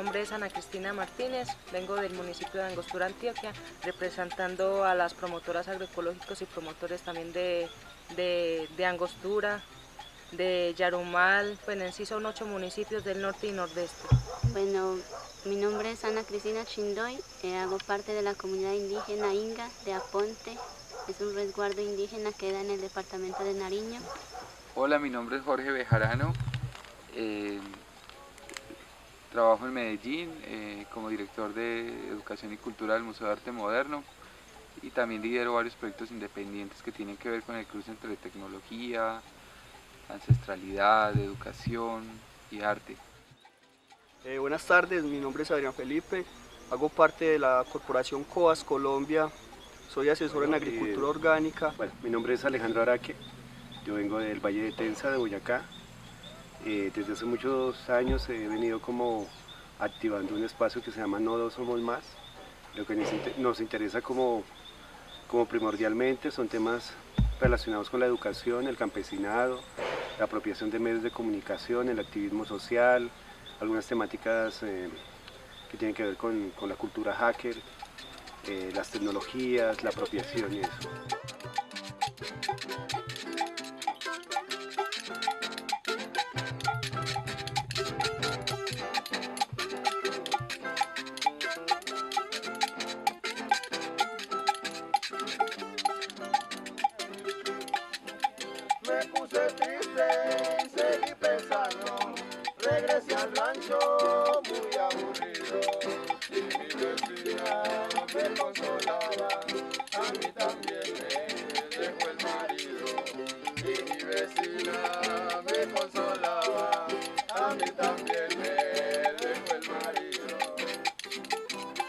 nombre es Ana Cristina Martínez, vengo del municipio de Angostura, Antioquia, representando a las promotoras agroecológicos y promotores también de Angostura, de Yarumal, pues en sí son 8 municipios del norte y nordeste. Bueno, mi nombre es Ana Cristina Chindoy, hago parte de la comunidad indígena Inga de Aponte, es un resguardo indígena que queda en el departamento de Nariño. Hola, mi nombre es Jorge Bejarano, eh, trabajo en Medellín como director de Educación y Cultura del Museo de Arte Moderno y también lidero varios proyectos independientes que tienen que ver con el cruce entre tecnología, ancestralidad, educación y arte. Buenas tardes, mi nombre es Adrián Felipe, hago parte de la corporación COAS Colombia, soy asesor en agricultura orgánica. Bueno, mi nombre es Alejandro Araque, yo vengo del Valle de Tensa, de Boyacá. Desde hace muchos años he venido como activando un espacio que se llama No Dos Somos Más. Lo que nos interesa como primordialmente son temas relacionados con la educación, el campesinado, la apropiación de medios de comunicación, el activismo social, algunas temáticas que tienen que ver con la cultura hacker, las tecnologías, la apropiación y eso. Me puse triste y seguí pensando, regresé al rancho muy aburrido y mi vecina me consolaba, a mí también me dejó el marido y mi vecina me consolaba, a mí también me dejó el marido.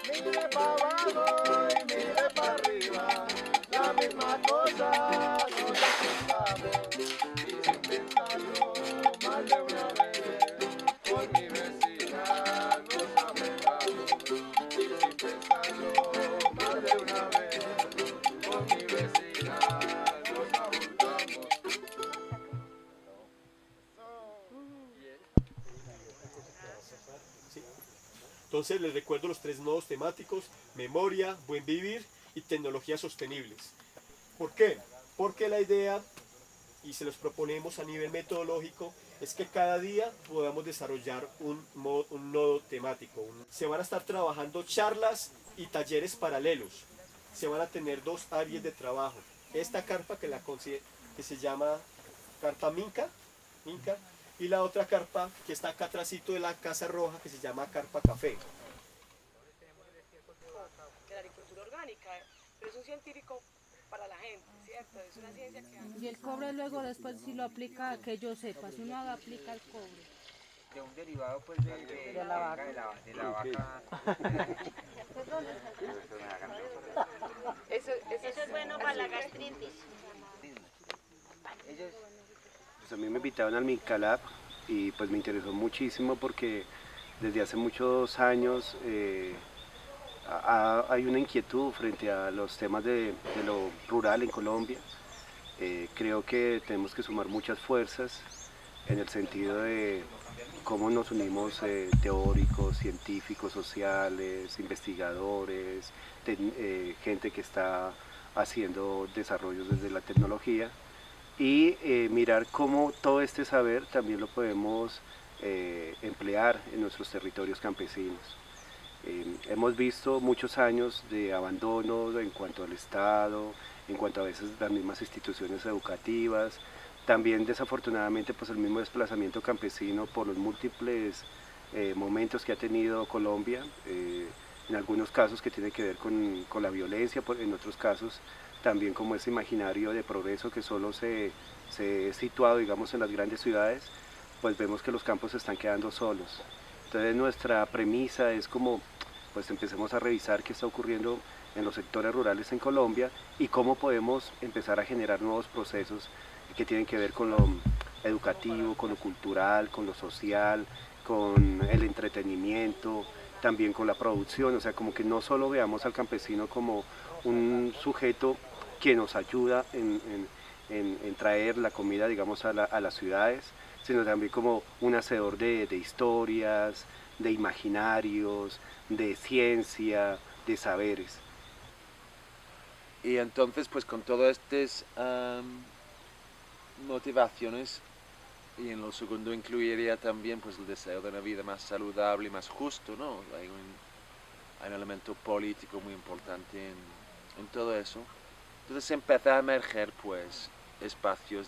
Mire para abajo y mire para arriba, la misma cosa nos asustamos y sin pensarlo más de una vez, por mi vecina nos afectamos y sin pensarlo más de una vez, por mi vecina nos afectamos. Entonces les recuerdo los 3 nodos temáticos: memoria, buen vivir y tecnologías sostenibles. ¿Por qué? Porque la idea, y se los proponemos a nivel metodológico, es que cada día podamos desarrollar un nodo temático. Se van a estar trabajando charlas y talleres paralelos. Se van a tener 2 áreas de trabajo. Esta carpa que se llama carpa Minca, y la otra carpa que está acá atrásito de la Casa Roja, que se llama carpa café. De la agricultura orgánica, pero es un científico para la gente, ¿cierto? Es una ciencia que... Y el cobre luego después si lo aplica, que yo sepa, si uno aplica el cobre. De un derivado pues de la vaca. De la vaca. Eso es bueno para la gastritis. Pues a mí me invitaron al Mincalab y pues me interesó muchísimo porque desde hace muchos años hay una inquietud frente a los temas de lo rural en Colombia. Creo que tenemos que sumar muchas fuerzas en el sentido de cómo nos unimos teóricos, científicos, sociales, investigadores, gente que está haciendo desarrollos desde la tecnología y mirar cómo todo este saber también lo podemos emplear en nuestros territorios campesinos. Hemos visto muchos años de abandono en cuanto al Estado, en cuanto a veces las mismas instituciones educativas, también desafortunadamente pues el mismo desplazamiento campesino por los múltiples momentos que ha tenido Colombia, en algunos casos que tiene que ver con la violencia, en otros casos también como ese imaginario de progreso que solo se ha situado digamos en las grandes ciudades, pues vemos que los campos se están quedando solos. Entonces nuestra premisa es como pues empecemos a revisar qué está ocurriendo en los sectores rurales en Colombia y cómo podemos empezar a generar nuevos procesos que tienen que ver con lo educativo, con lo cultural, con lo social, con el entretenimiento, también con la producción, o sea, como que no solo veamos al campesino como un sujeto que nos ayuda en traer la comida, digamos, a las ciudades, sino también como un hacedor de historias, de imaginarios, de ciencia, de saberes. Y entonces, pues con todas estas motivaciones, y en lo segundo incluiría también pues el deseo de una vida más saludable y más justo, ¿no? Hay un elemento político muy importante en todo eso. Entonces empieza a emerger pues espacios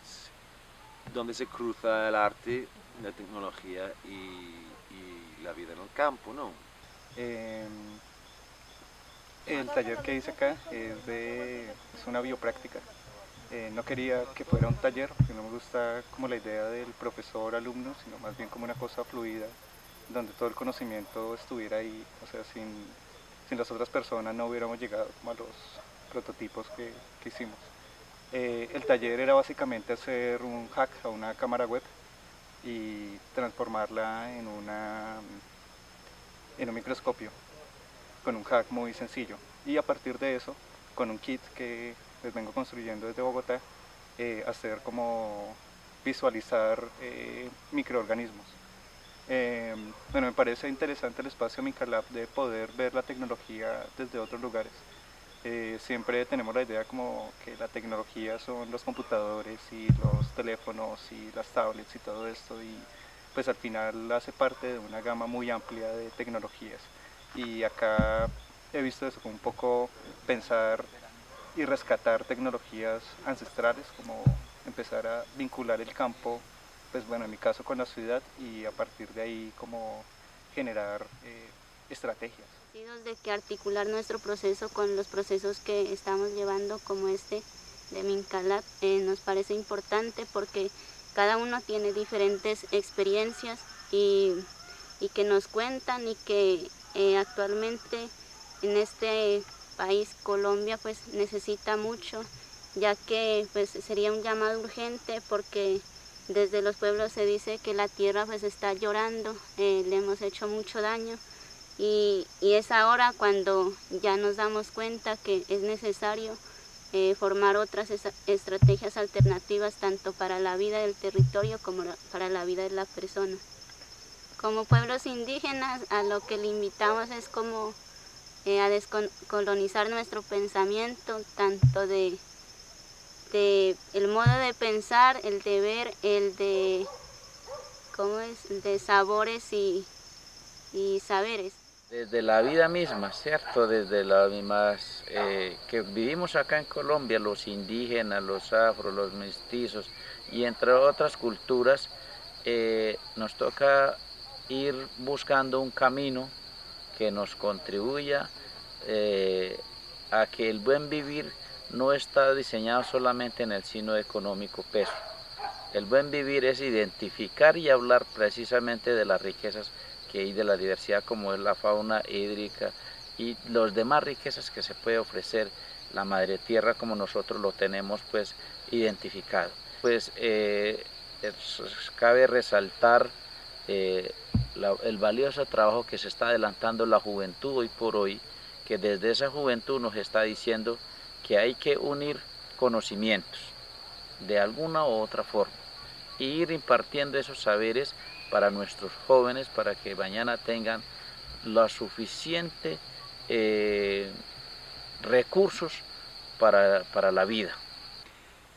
donde se cruza el arte, la tecnología y la vida en el campo, ¿no? El taller que hice acá es una biopráctica. No quería que fuera un taller, porque no me gusta como la idea del profesor-alumno, sino más bien como una cosa fluida, donde todo el conocimiento estuviera ahí, o sea, sin las otras personas no hubiéramos llegado como a los prototipos que hicimos. El taller era básicamente hacer un hack a una cámara web y transformarla en un microscopio, con un hack muy sencillo. Y a partir de eso, con un kit que les vengo construyendo desde Bogotá, hacer como visualizar microorganismos. Bueno, me parece interesante el espacio Mincalab de poder ver la tecnología desde otros lugares. Siempre tenemos la idea como que la tecnología son los computadores y los teléfonos y las tablets y todo esto, y pues al final hace parte de una gama muy amplia de tecnologías. Y acá he visto eso, como un poco pensar y rescatar tecnologías ancestrales, como empezar a vincular el campo, pues bueno, en mi caso con la ciudad, y a partir de ahí como generar estrategias. De que articular nuestro proceso con los procesos que estamos llevando, como este de Mincalab, nos parece importante porque cada uno tiene diferentes experiencias y que nos cuentan, y que actualmente en este país, Colombia, pues necesita mucho, ya que pues sería un llamado urgente, porque desde los pueblos se dice que la tierra pues está llorando, le hemos hecho mucho daño. Y es ahora cuando ya nos damos cuenta que es necesario formar otras estrategias alternativas, tanto para la vida del territorio como para la vida de la persona. Como pueblos indígenas, a lo que le invitamos es como a descolonizar nuestro pensamiento, tanto de el modo de pensar, el de ver, el de, el de sabores y saberes. Desde la vida misma, ¿cierto? Desde las mismas que vivimos acá en Colombia, los indígenas, los afros, los mestizos y entre otras culturas, nos toca ir buscando un camino que nos contribuya a que el buen vivir no está diseñado solamente en el signo económico peso. El buen vivir es identificar y hablar precisamente de las riquezas que hay, de la diversidad como es la fauna hídrica y las demás riquezas que se puede ofrecer la madre tierra como nosotros lo tenemos pues identificado. Pues cabe resaltar el valioso trabajo que se está adelantando la juventud hoy por hoy, que desde esa juventud nos está diciendo que hay que unir conocimientos de alguna u otra forma e ir impartiendo esos saberes para nuestros jóvenes, para que mañana tengan los suficientes recursos para la vida.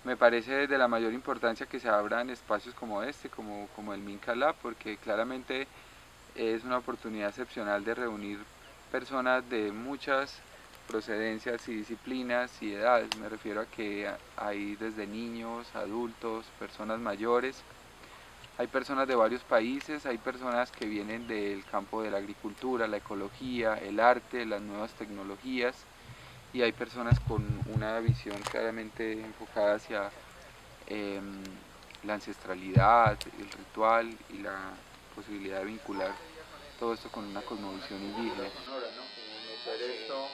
Me parece de la mayor importancia que se abran espacios como este, como el Mincalab, porque claramente es una oportunidad excepcional de reunir personas de muchas procedencias y disciplinas y edades. Me refiero a que hay desde niños, adultos, personas mayores. Hay personas de varios países, hay personas que vienen del campo de la agricultura, la ecología, el arte, las nuevas tecnologías, y hay personas con una visión claramente enfocada hacia la ancestralidad, el ritual y la posibilidad de vincular todo esto con una cosmovisión indígena. Ahora, ¿no? Como meter esto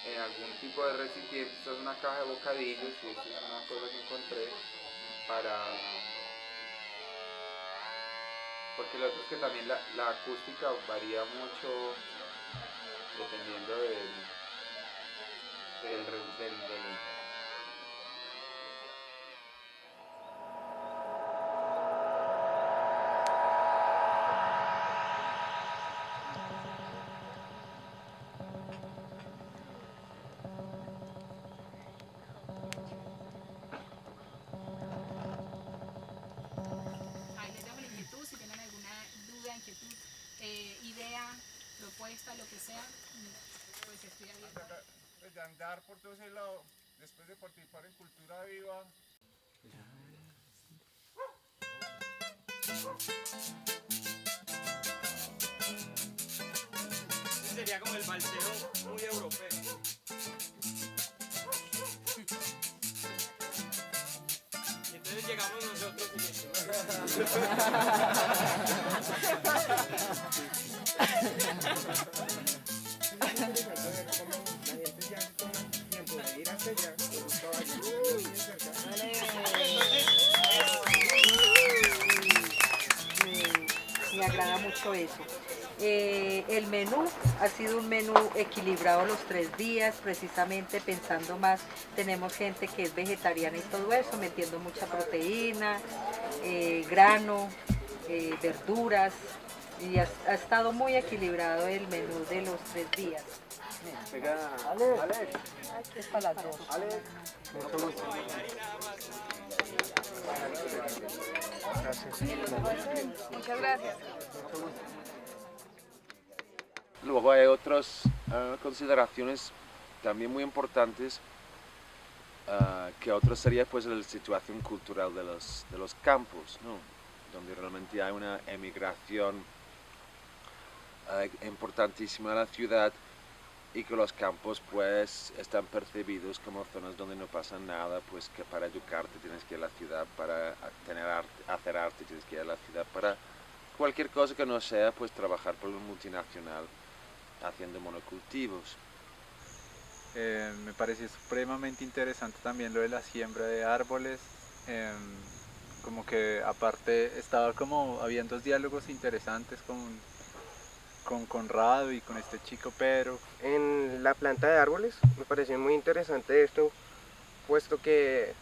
en algún tipo de recipiente. Esta es una caja de bocadillos y esta es una cosa que encontré porque lo otro es que también la acústica varía mucho dependiendo del fiesta, lo que sea, pues estoy abierta. Pues de andar por todo ese lado, después de participar en Cultura Viva. Sería como el balseo muy europeo. Y entonces llegamos nosotros y Me agrada mucho eso. El menú ha sido un menú equilibrado los 3 días, precisamente pensando más, tenemos gente que es vegetariana y todo eso, metiendo mucha proteína, grano, verduras, y ha estado muy equilibrado el menú de los 3 días. Es para las 2. Muchas gracias. Luego hay otras consideraciones también muy importantes, que otra sería pues la situación cultural de los campos, ¿no? Donde realmente hay una emigración importantísima a la ciudad y que los campos pues están percibidos como zonas donde no pasa nada, pues que para educarte tienes que ir a la ciudad, para hacer arte tienes que ir a la ciudad, para cualquier cosa que no sea pues trabajar por un multinacional haciendo monocultivos. Me pareció supremamente interesante también lo de la siembra de árboles, como que aparte habían 2 diálogos interesantes con Conrado y con este chico Pedro. En la planta de árboles me pareció muy interesante esto, puesto que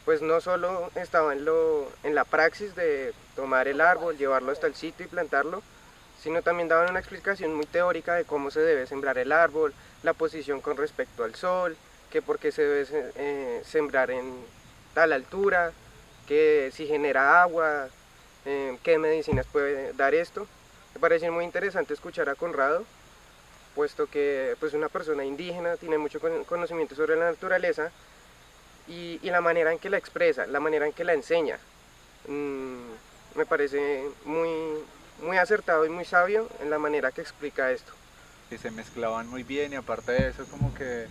pues no solo estaba en la praxis de tomar el árbol, llevarlo hasta el sitio y plantarlo, sino también daban una explicación muy teórica de cómo se debe sembrar el árbol, la posición con respecto al sol, que por qué se debe sembrar en tal altura, que si genera agua, qué medicinas puede dar esto. Me pareció muy interesante escuchar a Conrado, puesto que pues una persona indígena tiene mucho conocimiento sobre la naturaleza y la manera en que la expresa, la manera en que la enseña. Me parece muy acertado y muy sabio en la manera que explica esto. Que se mezclaban muy bien y aparte de eso como que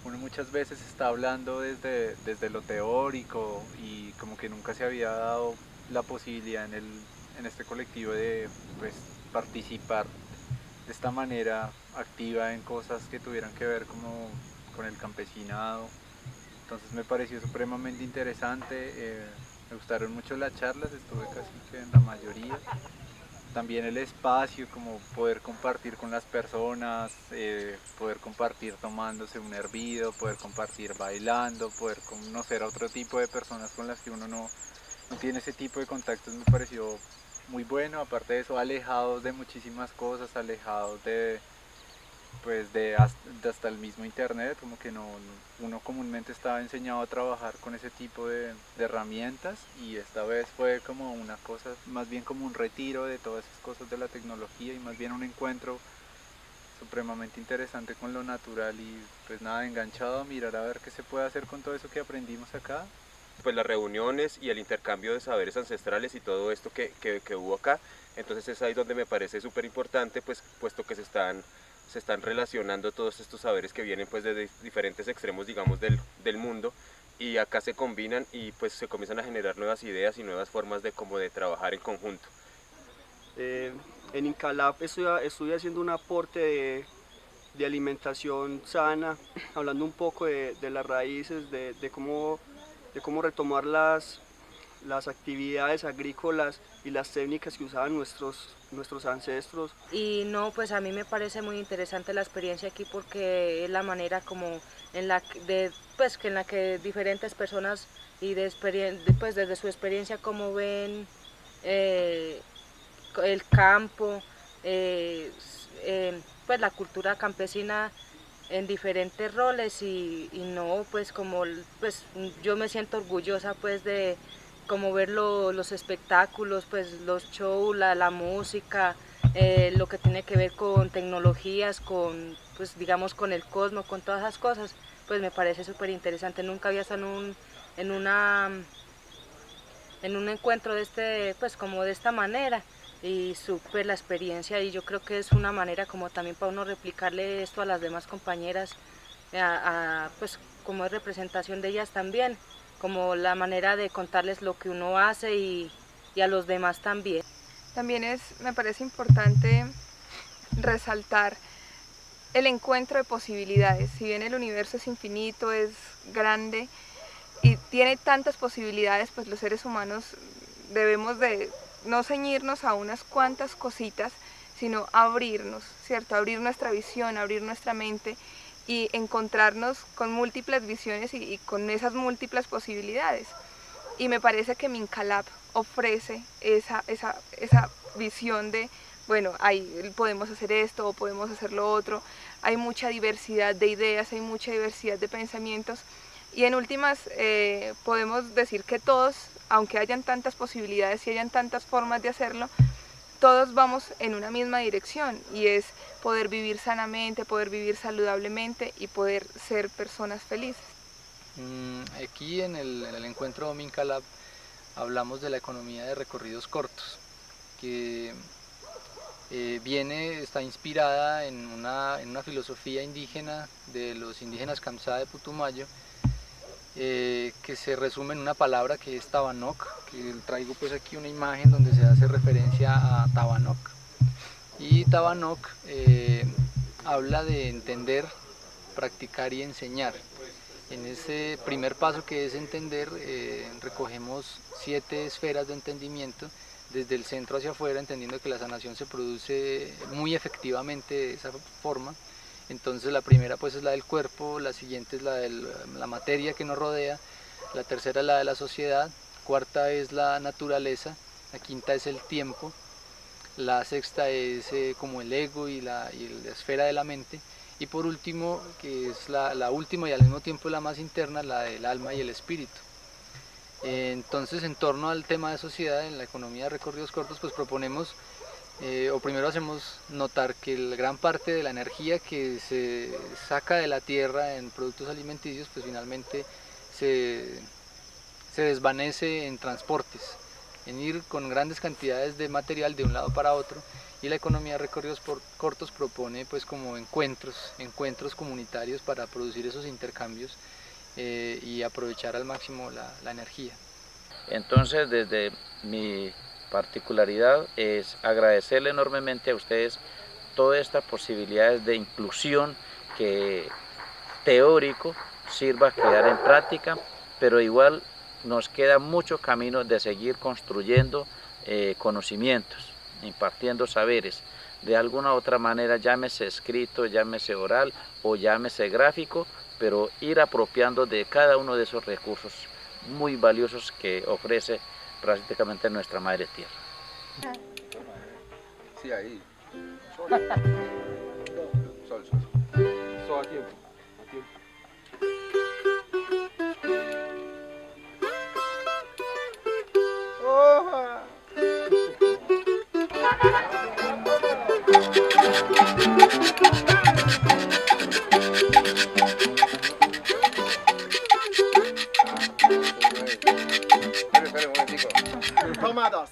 uno muchas veces está hablando desde lo teórico y como que nunca se había dado la posibilidad en este colectivo de pues, participar de esta manera activa en cosas que tuvieran que ver como con el campesinado. Entonces me pareció supremamente interesante, me gustaron mucho las charlas, estuve casi que en la mayoría. También el espacio, como poder compartir con las personas, poder compartir tomándose un hervido, poder compartir bailando, poder conocer a otro tipo de personas con las que uno no tiene ese tipo de contactos, me pareció muy bueno. Aparte de eso, alejados de muchísimas cosas, alejados de hasta el mismo internet, como que uno comúnmente estaba enseñado a trabajar con ese tipo de herramientas y esta vez fue como una cosa, más bien como un retiro de todas esas cosas de la tecnología y más bien un encuentro supremamente interesante con lo natural y pues nada, enganchado a mirar a ver qué se puede hacer con todo eso que aprendimos acá. Pues las reuniones y el intercambio de saberes ancestrales y todo esto que hubo acá, entonces es ahí donde me parece súper importante, pues puesto que se están relacionando todos estos saberes que vienen pues de diferentes extremos, digamos, del mundo, y acá se combinan y pues se comienzan a generar nuevas ideas y nuevas formas de trabajar en conjunto. En Incalab estoy haciendo un aporte de alimentación sana, hablando un poco de las raíces, de cómo retomar las actividades agrícolas y las técnicas que usaban nuestros ancestros. Y no, pues a mí me parece muy interesante la experiencia aquí porque es la manera como en la que diferentes personas y pues desde su experiencia como ven el campo, pues la cultura campesina en diferentes roles y no, pues como pues yo me siento orgullosa pues de como ver los espectáculos, pues los shows, la música, lo que tiene que ver con tecnologías, con, pues digamos, con el cosmos, con todas esas cosas, pues me parece súper interesante. Nunca había estado en un encuentro de pues como de esta manera, y súper la experiencia, y yo creo que es una manera como también para uno replicarle esto a las demás compañeras, pues como es representación de ellas también, como la manera de contarles lo que uno hace y a los demás también. También me parece importante resaltar el encuentro de posibilidades. Si bien el universo es infinito, es grande y tiene tantas posibilidades, pues los seres humanos debemos de no ceñirnos a unas cuantas cositas, sino abrirnos, ¿cierto? Abrir nuestra visión, abrir nuestra mente y encontrarnos con múltiples visiones y con esas múltiples posibilidades. Y me parece que Mincalab ofrece esa visión de, bueno, podemos hacer esto o podemos hacer lo otro. Hay mucha diversidad de ideas, hay mucha diversidad de pensamientos, y en últimas podemos decir que todos, aunque hayan tantas posibilidades y hayan tantas formas de hacerlo, todos vamos en una misma dirección, y es poder vivir sanamente, poder vivir saludablemente y poder ser personas felices. Aquí en el encuentro Mincalab hablamos de la economía de recorridos cortos, que está inspirada en una filosofía indígena de los indígenas Kamsá de Putumayo, que se resume en una palabra que es Tabanoc, que traigo pues aquí una imagen donde se hace referencia a Tabanoc. Y Tabanoc habla de entender, practicar y enseñar. En ese primer paso, que es entender, recogemos 7 esferas de entendimiento, desde el centro hacia afuera, entendiendo que la sanación se produce muy efectivamente de esa forma. Entonces la primera pues es la del cuerpo, la siguiente es la de la materia que nos rodea, la tercera es la de la sociedad, cuarta es la naturaleza, la quinta es el tiempo, la sexta es como el ego y la esfera de la mente, y por último, que es la última y al mismo tiempo la más interna, la del alma y el espíritu. Entonces, en torno al tema de sociedad, en la economía de recorridos cortos, pues proponemos, o primero hacemos notar que la gran parte de la energía que se saca de la tierra en productos alimenticios, pues finalmente se desvanece en transportes, en ir con grandes cantidades de material de un lado para otro, y la economía de recorridos cortos propone pues como encuentros comunitarios para producir esos intercambios y aprovechar al máximo la energía. Entonces, desde mi particularidad es agradecerle enormemente a ustedes todas estas posibilidades de inclusión, que teórico sirva a quedar en práctica, pero igual nos queda mucho camino de seguir construyendo conocimientos, impartiendo saberes, de alguna u otra manera, llámese escrito, llámese oral o llámese gráfico, pero ir apropiando de cada uno de esos recursos muy valiosos que ofrece prácticamente nuestra madre tierra. Sí, ahí. Sol. Sol a tiempo. Toma 2.